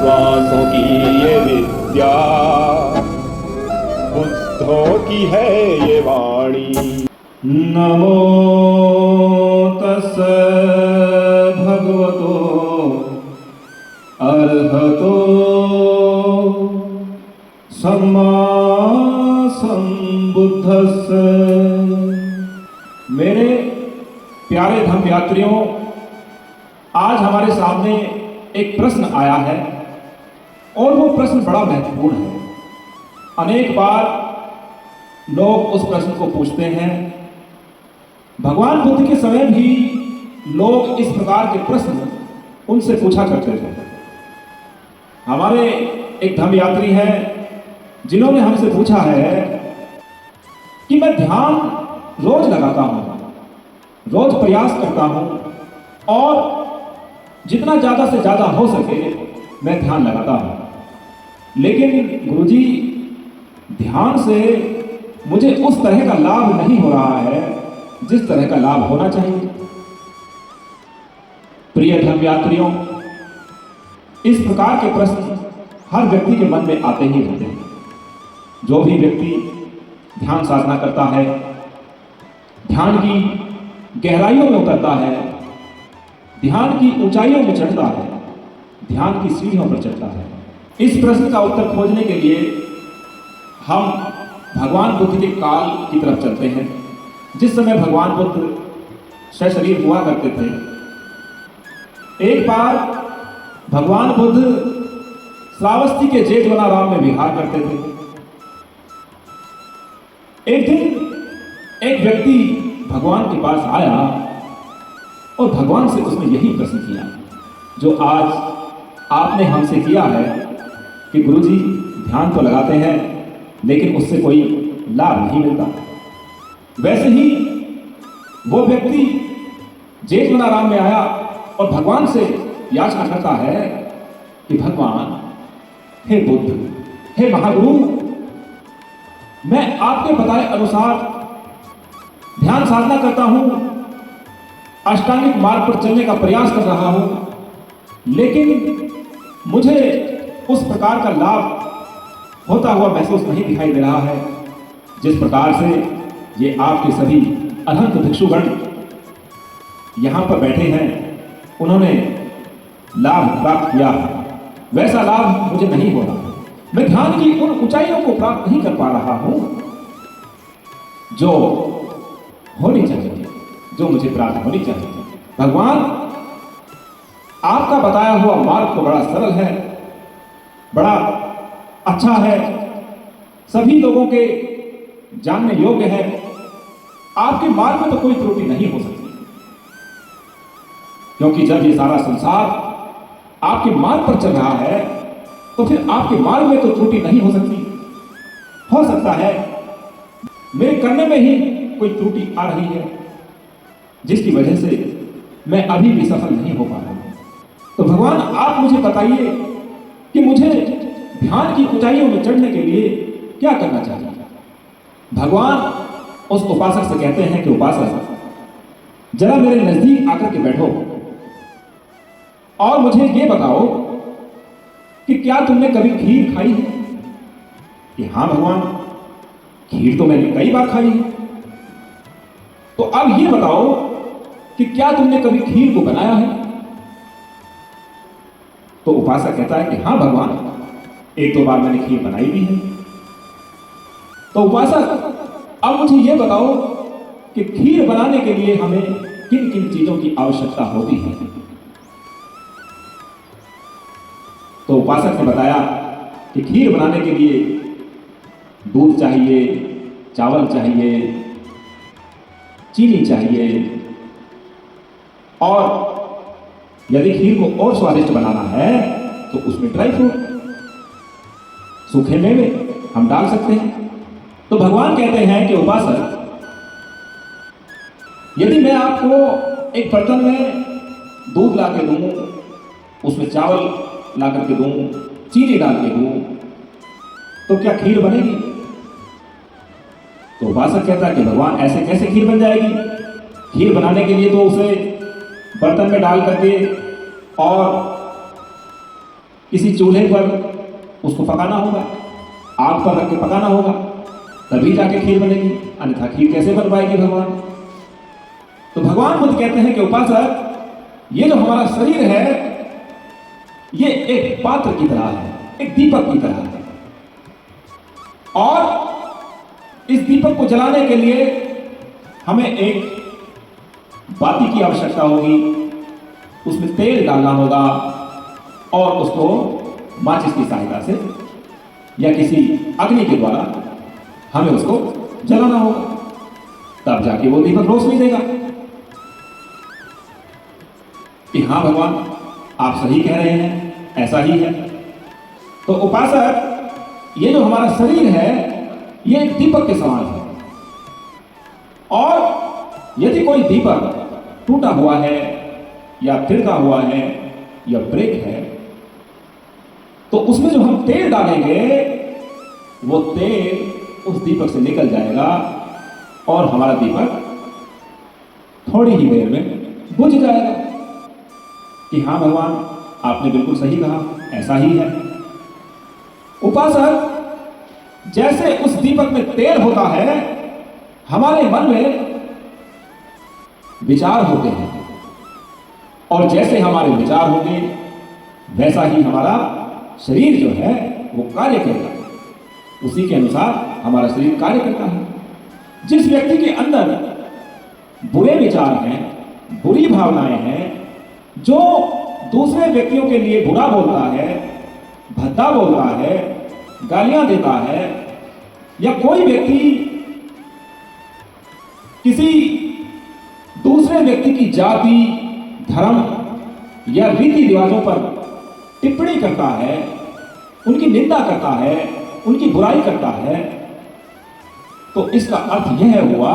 श्वासों की ये विद्या, बुद्धों की है ये वाणी। नमो तस्सै भगवतो अर्हतो सम्मा संबुद्धस्सै। मेरे प्यारे धम्म यात्रियों, आज हमारे सामने एक प्रश्न आया है और वो प्रश्न बड़ा महत्वपूर्ण है। अनेक बार लोग उस प्रश्न को पूछते हैं। भगवान बुद्ध के समय भी लोग इस प्रकार के प्रश्न उनसे पूछा करते थे। हमारे एक धम्म यात्री हैं जिन्होंने हमसे पूछा है कि मैं ध्यान रोज लगाता हूं, रोज प्रयास करता हूं और जितना ज्यादा से ज्यादा हो सके मैं ध्यान लगाता हूं, लेकिन गुरुजी ध्यान से मुझे उस तरह का लाभ नहीं हो रहा है जिस तरह का लाभ होना चाहिए। प्रिय धम्म यात्रियों, इस प्रकार के प्रश्न हर व्यक्ति के मन में आते ही रहते हैं। जो भी व्यक्ति ध्यान साधना करता है, ध्यान की गहराइयों में उतरता है, ध्यान की ऊंचाइयों में चढ़ता है, ध्यान की सीढ़ियों पर चढ़ता है, इस प्रश्न का उत्तर खोजने के लिए हम भगवान बुद्ध के काल की तरफ चलते हैं। जिस समय भगवान बुद्ध सशरीर हुआ करते थे, एक बार भगवान बुद्ध श्रावस्ती के जेठवनाराम में विहार करते थे। एक दिन एक व्यक्ति भगवान के पास आया और भगवान से उसने यही प्रश्न किया जो आज आपने हमसे किया है कि गुरुजी ध्यान तो लगाते हैं लेकिन उससे कोई लाभ नहीं मिलता। वैसे ही वो व्यक्ति जेठवनाराम में आया और भगवान से याचना करता है कि भगवान, हे बुद्ध, हे महागुरु, मैं आपके बताए अनुसार ध्यान साधना करता हूं, अष्टांगिक मार्ग पर चलने का प्रयास कर रहा हूं, लेकिन मुझे उस प्रकार का लाभ होता हुआ महसूस नहीं दिखाई दे रहा है जिस प्रकार से ये आपके सभी अनंत भिक्षुगण यहां पर बैठे हैं उन्होंने लाभ प्राप्त किया है, वैसा लाभ मुझे नहीं हो रहा। मैं ध्यान की उन ऊंचाइयों को प्राप्त नहीं कर पा रहा हूं जो होनी चाहिए, जो मुझे प्राप्त होनी चाहिए। भगवान, आपका बताया हुआ मार्ग तो बड़ा सरल है, बड़ा अच्छा है, सभी लोगों के जानने योग्य है। आपके मार्ग में तो कोई त्रुटि नहीं हो सकती, क्योंकि जब ये सारा संसार आपके मार्ग पर चल रहा है तो फिर आपके मार्ग में तो त्रुटि नहीं हो सकती। हो सकता है मेरे करने में ही कोई त्रुटि आ रही है जिसकी वजह से मैं अभी भी सफल नहीं हो पा रहा हूं। तो भगवान, आप मुझे बताइए कि मुझे ध्यान की ऊंचाइयों में चढ़ने के लिए क्या करना चाहिए। भगवान उस उपासक से कहते हैं कि उपासक, जरा मेरे नजदीक आकर के बैठो और मुझे ये बताओ कि क्या तुमने कभी खीर खाई है? कि हाँ भगवान, खीर तो मैंने कई बार खाई है। तो अब ये बताओ कि क्या तुमने कभी खीर को बनाया है? तो उपासक कहता है कि हाँ भगवान, एक दो बार मैंने खीर बनाई भी है। तो उपासक, अब मुझे यह बताओ कि खीर बनाने के लिए हमें किन किन चीजों की आवश्यकता होती है? तो उपासक ने बताया कि खीर बनाने के लिए दूध चाहिए, चावल चाहिए, चीनी चाहिए, और यदि खीर को और स्वादिष्ट बनाना है तो उसमें ड्राई फ्रूट, सूखे मेवे हम डाल सकते हैं। तो भगवान कहते हैं कि उपासक, यदि मैं आपको एक बर्तन में दूध ला के दूं, उसमें चावल ला करके दूं, चीनी डाल के दूं, तो क्या खीर बनेगी? तो उपासक कहता है कि भगवान, ऐसे कैसे खीर बन जाएगी? खीर बनाने के लिए तो उसे बर्तन में डाल करके और किसी चूल्हे पर उसको पकाना होगा, आग पर रख के पकाना होगा, तभी जाके खीर बनेगी, अन्यथा खीर कैसे बन पाएगी भगवान। तो भगवान खुद कहते हैं कि उपासक, ये जो हमारा शरीर है ये एक पात्र की तरह है, एक दीपक की तरह है, और इस दीपक को जलाने के लिए हमें एक बाती की आवश्यकता होगी, उसमें तेल डालना होगा और उसको माचिस की सहायता से या किसी अग्नि के द्वारा हमें उसको जलाना होगा, तब जाके वो दीपक रोशनी देगा। कि हाँ भगवान, आप सही कह रहे हैं, ऐसा ही है। तो उपासक, ये जो हमारा शरीर है ये एक दीपक के समान है, और यदि कोई दीपक टूटा हुआ है या तिरका हुआ है या ब्रेक है, तो उसमें जो हम तेल डालेंगे वो तेल उस दीपक से निकल जाएगा और हमारा दीपक थोड़ी ही देर में बुझ जाएगा। कि हाँ भगवान, आपने बिल्कुल सही कहा, ऐसा ही है। उपासक, जैसे उस दीपक में तेल होता है, हमारे मन में विचार होते हैं, और जैसे हमारे विचार होंगे वैसा ही हमारा शरीर जो है वो कार्य करता है, उसी के अनुसार हमारा शरीर कार्य करता है। जिस व्यक्ति के अंदर बुरे विचार हैं, बुरी भावनाएं हैं, जो दूसरे व्यक्तियों के लिए बुरा बोलता है, भद्दा बोलता है, गालियां देता है, या कोई व्यक्ति किसी दूसरे व्यक्ति की जाति, धर्म या रीति रिवाजों पर टिप्पणी करता है, उनकी निंदा करता है, उनकी बुराई करता है, तो इसका अर्थ यह हुआ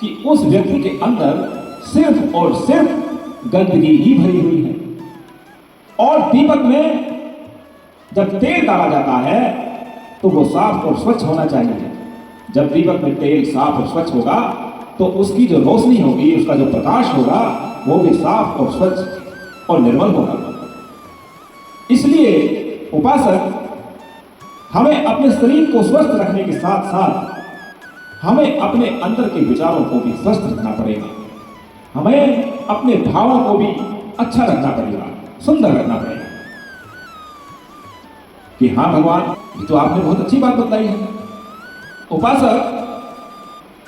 कि उस व्यक्ति के अंदर सिर्फ और सिर्फ गंदगी ही भरी हुई है। और दीपक में जब तेल डाला जाता है तो वो साफ और स्वच्छ होना चाहिए। जब दीपक में तेल साफ और स्वच्छ होगा तो उसकी जो रोशनी होगी, उसका जो प्रकाश होगा, वो भी साफ और स्वच्छ और निर्मल होगा। इसलिए उपासक, हमें अपने शरीर को स्वस्थ रखने के साथ साथ हमें अपने अंदर के विचारों को भी स्वस्थ रखना पड़ेगा। हमें अपने भावों को भी अच्छा रखना पड़ेगा, सुंदर रखना पड़ेगा। कि हाँ भगवान, ये तो आपने बहुत अच्छी बात बताई है। उपासक,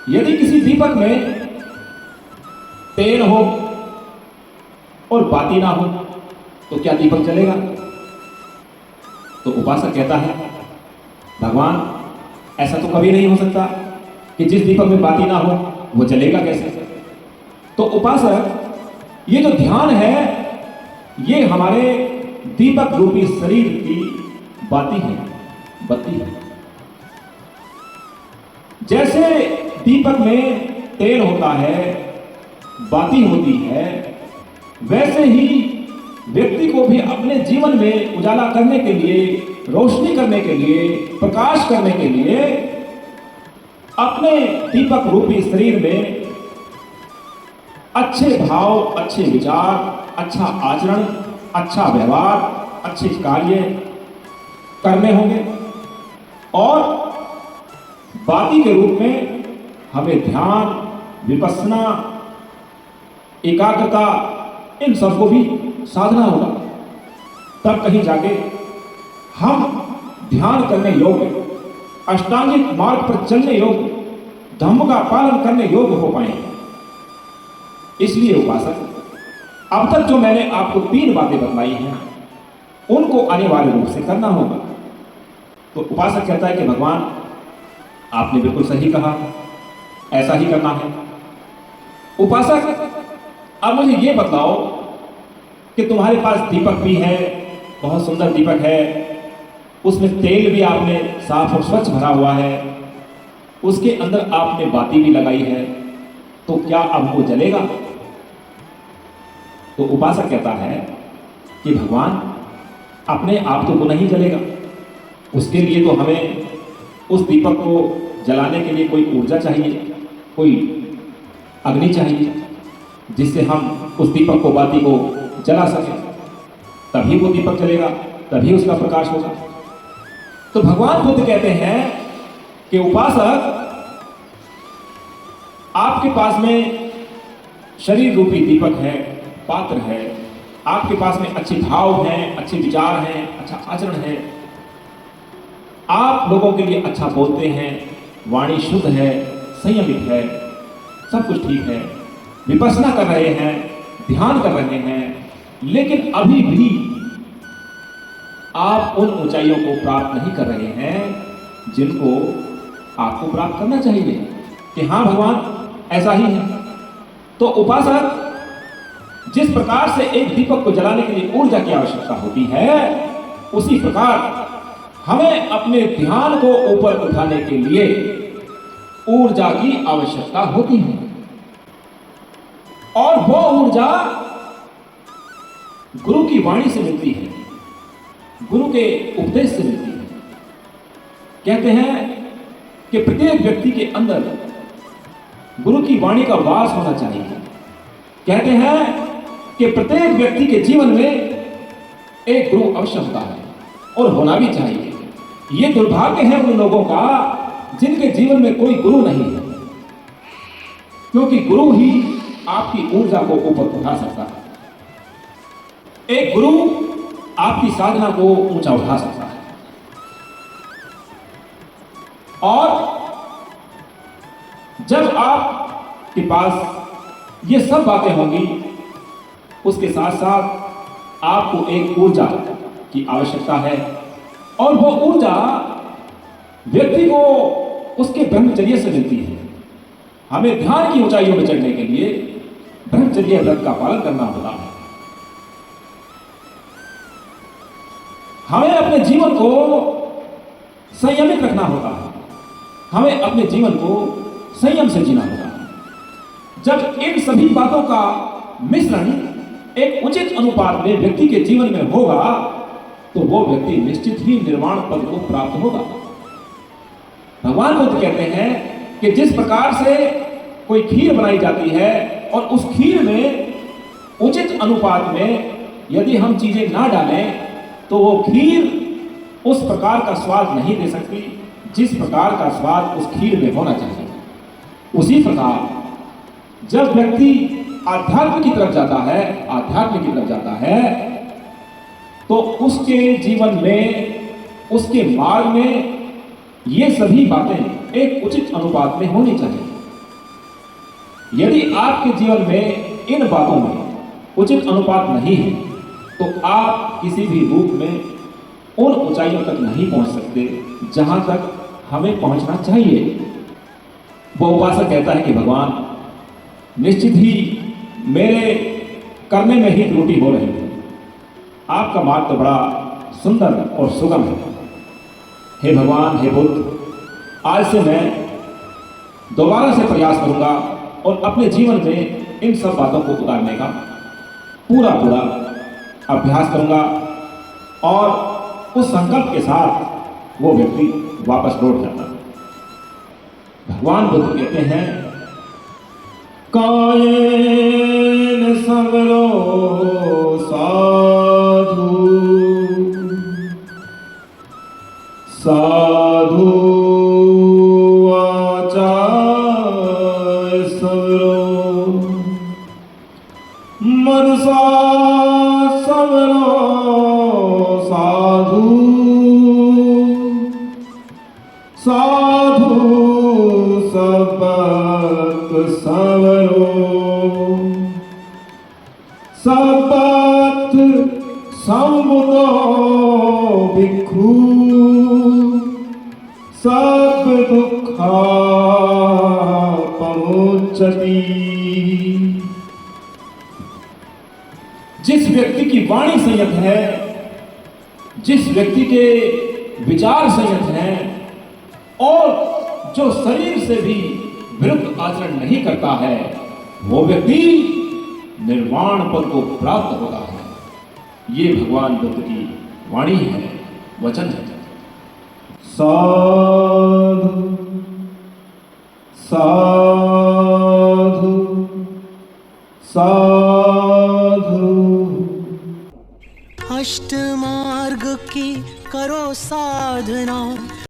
यदि किसी दीपक में तेल हो और बाती ना हो तो क्या दीपक जलेगा? तो उपासक कहता है, भगवान, ऐसा तो कभी नहीं हो सकता कि जिस दीपक में बाती ना हो वो जलेगा कैसे? तो उपासक, ये जो ध्यान है ये हमारे दीपक रूपी शरीर की बाती है, बत्ती है। जैसे दीपक में तेल होता है, बाती होती है, वैसे ही व्यक्ति को भी अपने जीवन में उजाला करने के लिए, रोशनी करने के लिए, प्रकाश करने के लिए अपने दीपक रूपी शरीर में अच्छे भाव, अच्छे विचार, अच्छा आचरण, अच्छा व्यवहार, अच्छे कार्य करने होंगे। और बाती के रूप में हमें ध्यान, विपස්සना, एकाग्रता, इन सबको भी साधना होगा। तब कहीं जाके हम ध्यान करने योग्य, अष्टांगिक मार्ग पर चलने योग्य, धम्म का पालन करने योग्य हो पाएंगे। इसलिए उपासक, अब तक जो मैंने आपको 3 बातें बतलाई हैं उनको अनिवार्य रूप से करना होगा। तो उपासक कहता है कि भगवान, आपने बिल्कुल सही कहा, ऐसा ही करना है। उपासक, अब मुझे ये बताओ कि तुम्हारे पास दीपक भी है, बहुत सुंदर दीपक है, उसमें तेल भी आपने साफ और स्वच्छ भरा हुआ है, उसके अंदर आपने बाती भी लगाई है, तो क्या अब वो जलेगा? तो उपासक कहता है कि भगवान, अपने आप तो वो नहीं जलेगा, उसके लिए तो हमें उस दीपक को जलाने के लिए कोई ऊर्जा चाहिए, कोई अग्नि चाहिए, जिससे हम उस दीपक को, बाती को जला सकें, तभी वो दीपक जलेगा, तभी उसका प्रकाश होगा। तो भगवान बुद्ध कहते हैं कि उपासक, आपके पास में शरीर रूपी दीपक है, पात्र है, आपके पास में अच्छे भाव हैं, अच्छे विचार हैं, अच्छा आचरण है, आप लोगों के लिए अच्छा बोलते हैं, वाणी शुद्ध है, संयमित है, सब कुछ ठीक है, विपස්සना कर रहे हैं, ध्यान कर रहे हैं, लेकिन अभी भी आप उन ऊंचाइयों को प्राप्त नहीं कर रहे हैं जिनको आपको प्राप्त करना चाहिए कि हाँ भगवान ऐसा ही है। तो उपासक, जिस प्रकार से एक दीपक को जलाने के लिए ऊर्जा की आवश्यकता होती है, उसी प्रकार हमें अपने ध्यान को ऊपर उठाने के लिए ऊर्जा की आवश्यकता होती है, और वो ऊर्जा गुरु की वाणी से मिलती है, गुरु के उपदेश से मिलती है। कहते हैं कि प्रत्येक व्यक्ति के अंदर गुरु की वाणी का वास होना चाहिए। कहते हैं कि प्रत्येक व्यक्ति के जीवन में एक गुरु अवश्य होता है और होना भी चाहिए। ये दुर्भाग्य है उन लोगों का जिनके जीवन में कोई गुरु नहीं है, क्योंकि गुरु ही आपकी ऊर्जा को ऊपर उठा सकता है। एक गुरु आपकी साधना को ऊंचा उठा सकता है। और जब आपके पास ये सब बातें होंगी, उसके साथ साथ आपको एक ऊर्जा की आवश्यकता है, और वो ऊर्जा व्यक्ति को उसके ब्रह्मचर्य से मिलती है। हमें ध्यान की ऊंचाइयों में चढ़ने के लिए ब्रह्मचर्य व्रत का पालन करना होता है। हमें अपने जीवन को संयमित रखना होता है, हमें अपने जीवन को संयम से जीना होता है। जब इन सभी बातों का मिश्रण एक उचित अनुपात में व्यक्ति के जीवन में होगा, तो वो व्यक्ति निश्चित ही निर्वाण पद को प्राप्त होगा। भगवान बुद्ध कहते हैं कि जिस प्रकार से कोई खीर बनाई जाती है और उस खीर में उचित अनुपात में यदि हम चीजें ना डालें तो वो खीर उस प्रकार का स्वाद नहीं दे सकती जिस प्रकार का स्वाद उस खीर में होना चाहिए। उसी प्रकार जब व्यक्ति आध्यात्म की तरफ जाता है तो उसके जीवन में, उसके मार्ग में ये सभी बातें एक उचित अनुपात में होनी चाहिए। यदि आपके जीवन में इन बातों में उचित अनुपात नहीं है तो आप किसी भी रूप में उन ऊंचाइयों तक नहीं पहुंच सकते जहां तक हमें पहुंचना चाहिए। वो उपासक कहता है कि भगवान निश्चित ही मेरे करने में ही त्रुटि हो रही है, आपका मार्ग तो बड़ा सुंदर और सुगम है। हे भगवान, हे बुद्ध, आज से मैं दोबारा से प्रयास करूंगा और अपने जीवन में इन सब बातों को उतारने का पूरा अभ्यास करूंगा। और उस संकल्प के साथ वो व्यक्ति वापस लौट जाता है। भगवान बुद्ध कहते हैं, कायेन सगरो साधु साधु आचार्य सगरो मनसा सगरो साधु साधु सबत सवरो सबत संबुतो भिक्षु सब दुखा पहुंचती। जिस व्यक्ति की वाणी संयत है, जिस व्यक्ति के विचार संयत हैं और जो शरीर से भी विरुद्ध आचरण नहीं करता है, वो व्यक्ति निर्वाण पद को प्राप्त होता है। ये भगवान बुद्ध की वाणी है, वचन है। साधु साधु साधु। अष्टमार्ग योग की करो साधना।